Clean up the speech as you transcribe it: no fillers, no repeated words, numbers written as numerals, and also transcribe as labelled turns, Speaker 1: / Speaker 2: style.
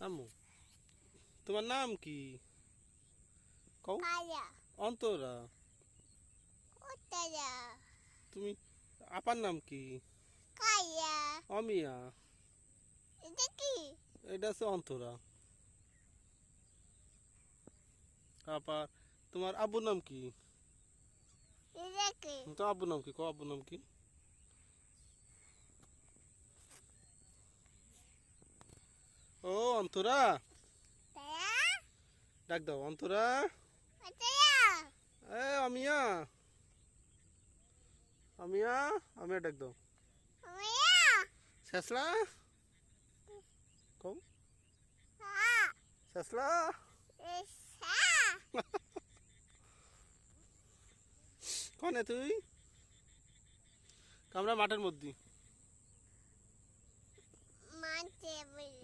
Speaker 1: আম্মু, তোমার নাম কি? কও।
Speaker 2: কায়া
Speaker 1: অন্তরা।
Speaker 2: উত্তরা
Speaker 1: তুমি আপার নাম কি?
Speaker 2: কায়া
Speaker 1: অমিয়া।
Speaker 2: এটা কি
Speaker 1: এটা হচ্ছে অন্তরা। আপা, তোমার আব্বুর নাম কি?
Speaker 2: এটা কি
Speaker 1: তো আব্বুর নাম কি? কও আব্বুর নাম কি? ও অন্তরা।
Speaker 2: তারা
Speaker 1: ডাক দাও অন্তরা।
Speaker 2: উত্তরা
Speaker 1: অমিয়া। অমিয়া। অমিয়া ডাক দাও।
Speaker 2: ওয়া
Speaker 1: শেষলা। কও।
Speaker 2: হা
Speaker 1: শেষলা।
Speaker 2: এসা
Speaker 1: কনে তুই? আমরা মাঠের মধ্যে।
Speaker 2: মানতে বলি